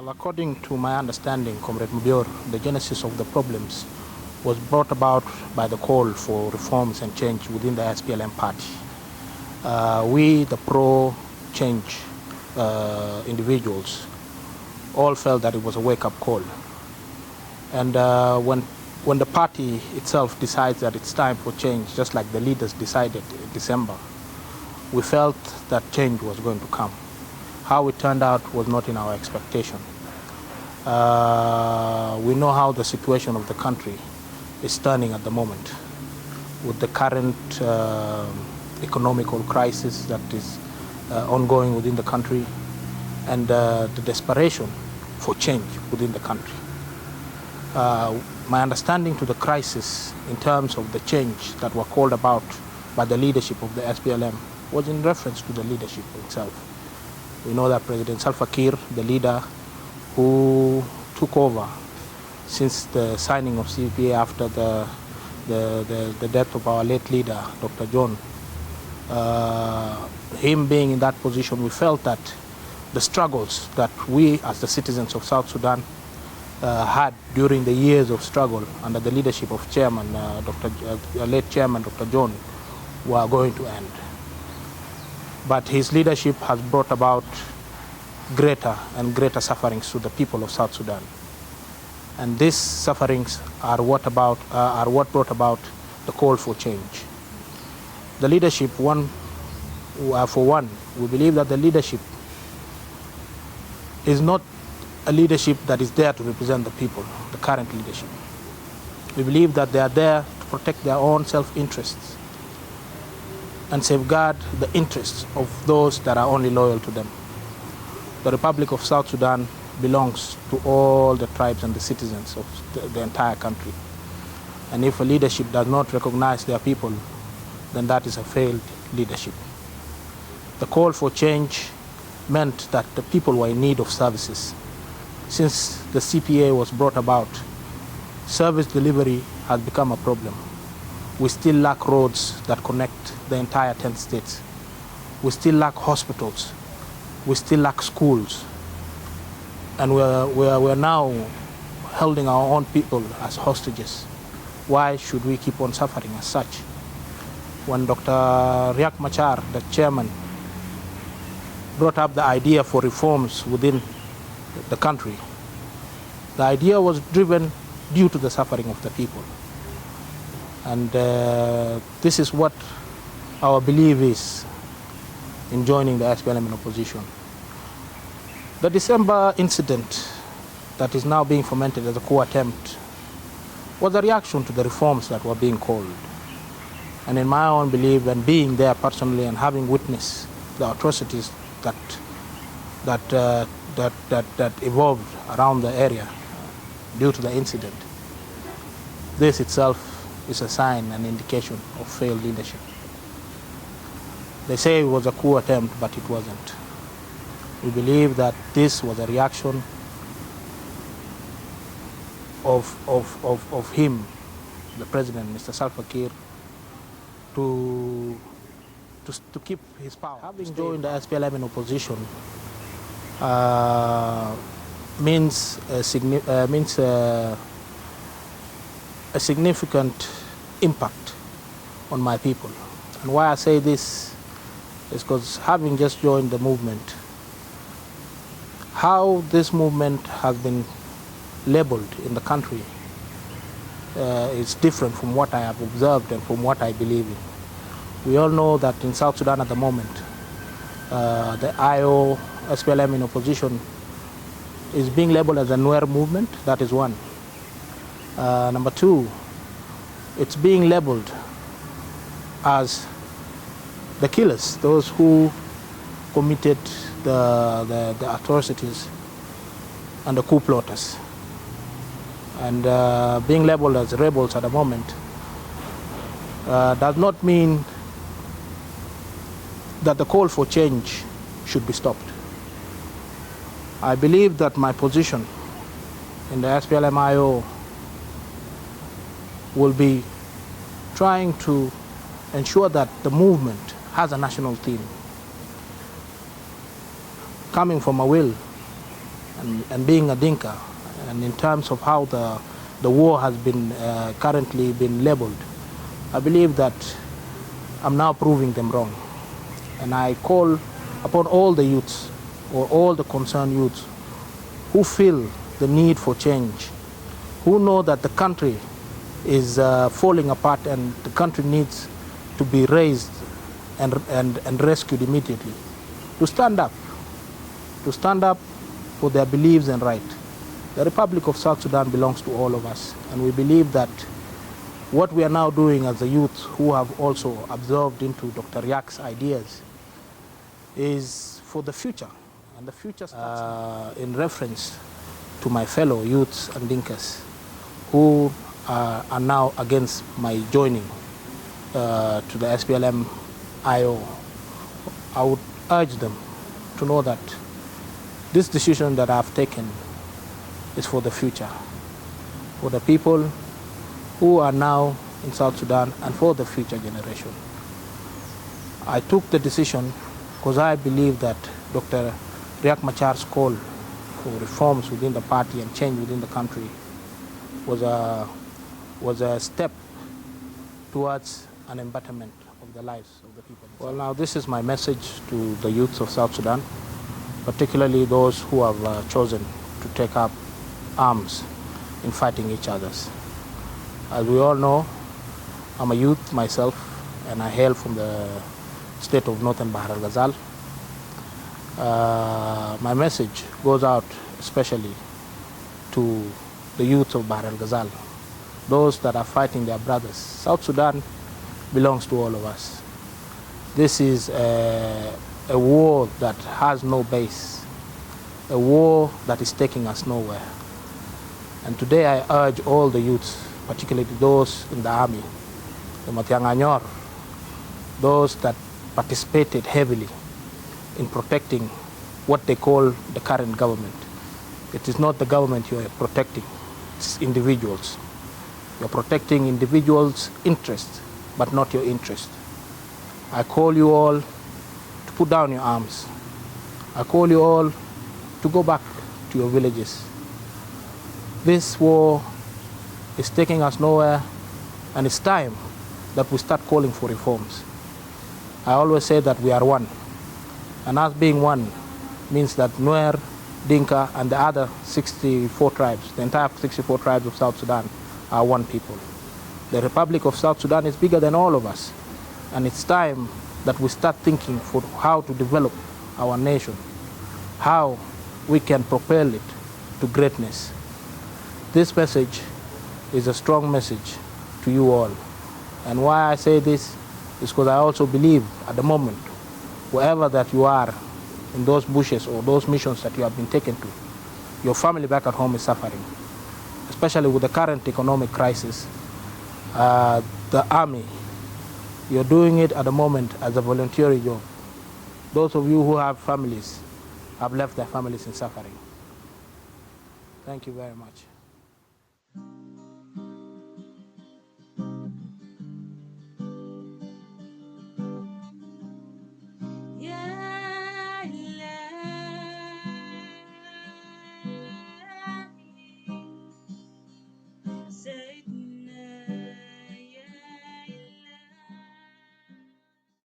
Well, according to my understanding, Comrade Mubior, the genesis of the problems was brought about by the call for reforms and change within the SPLM party. We, the pro-change individuals, all felt that it was a wake-up call. And when the party itself decides that it's time for change, just like the leaders decided in December, we felt that change was going to come. How it turned out was not in our expectation. We know how the situation of the country is turning at the moment with the current economical crisis that is ongoing within the country and the desperation for change within the country. My understanding to the crisis in terms of the change that were called about by the leadership of the SPLM was in reference to the leadership itself. We know that President Salva Kiir, the leader who took over since the signing of CPA after the death of our late leader, Dr. John, him being in that position, we felt that the struggles that we as the citizens of South Sudan had during the years of struggle under the leadership of Chairman, late Chairman Dr. John, were going to end. But his leadership has brought about greater and greater sufferings to the people of South Sudan. And these sufferings are what brought about the call for change. The leadership, for one, we believe that the leadership is not a leadership that is there to represent the people, the current leadership. We believe that they are there to protect their own self-interests and safeguard the interests of those that are only loyal to them. The Republic of South Sudan belongs to all the tribes and the citizens of the entire country. And if a leadership does not recognize their people, then that is a failed leadership. The call for change meant that the people were in need of services. Since the CPA was brought about, service delivery has become a problem. We still lack roads that connect the entire 10 states. We still lack hospitals. We still lack schools. And we're now holding our own people as hostages. Why should we keep on suffering as such? When Dr. Riek Machar, the chairman, brought up the idea for reforms within the country, the idea was driven due to the suffering of the people. And this is what our belief is in joining the SPLM in opposition. The December incident that is now being fomented as a coup attempt was a reaction to the reforms that were being called. And in my own belief, and being there personally and having witnessed the atrocities that evolved around the area due to the incident, this itself is a sign and indication of failed leadership. They say it was a coup attempt, but it wasn't. We believe that this was a reaction of him, the president, Mr. Salva Kiir, to keep his power. Having joined the SPLM in opposition means a significant impact on my people. And why I say this is because having just joined the movement, how this movement has been labeled in the country is different from what I have observed and from what I believe in. We all know that in South Sudan at the moment, the IO, SPLM in opposition, is being labeled as a Nuer movement. That is one. Number two, it's being labeled as the killers, those who committed the atrocities and the coup plotters. And being labeled as rebels at the moment does not mean that the call for change should be stopped. I believe that my position in the SPLM-IO will be trying to ensure that the movement has a national theme, coming from a will and being a Dinka, and in terms of how the war has been currently been labeled, I believe that I'm now proving them wrong. And I call upon all the youths, or all the concerned youths, who feel the need for change, who know that the country is falling apart and the country needs to be raised and rescued immediately, to stand up for their beliefs and rights. The Republic of South Sudan belongs to all of us, and we believe that what we are now doing as the youth who have also absorbed into Dr. Yak's ideas is for the future, and the future starts in reference to my fellow youths and Dinkas who are now against my joining to the SPLM IO. I would urge them to know that this decision that I've taken is for the future, for the people who are now in South Sudan and for the future generation. I took the decision because I believe that Dr. Riek Machar's call for reforms within the party and change within the country was a step towards an embetterment of the lives of the people. Well, now this is my message to the youths of South Sudan, particularly those who have chosen to take up arms in fighting each other. As we all know, I'm a youth myself, and I hail from the state of Northern Bahr al-Ghazal. My message goes out especially to the youth of Bahr al-Ghazal, those that are fighting their brothers. South Sudan belongs to all of us. This is a war that has no base, a war that is taking us nowhere. And today I urge all the youths, particularly those in the army, the Matianganyor, those that participated heavily in protecting what they call the current government. It is not the government you are protecting, it's individuals. You're protecting individuals' interests, but not your interest. I call you all to put down your arms. I call you all to go back to your villages. This war is taking us nowhere, and it's time that we start calling for reforms. I always say that we are one, and us being one means that Nuer, Dinka, and the other 64 tribes, the entire 64 tribes of South Sudan, are one people. The Republic of South Sudan is bigger than all of us, and it's time that we start thinking for how to develop our nation, how we can propel it to greatness. This message is a strong message to you all. And why I say this is because I also believe at the moment, wherever that you are in those bushes or those missions that you have been taken to, your family back at home is suffering. Especially with the current economic crisis, the army, you're doing it at the moment as a voluntary job. Those of you who have families have left their families in suffering. Thank you very much.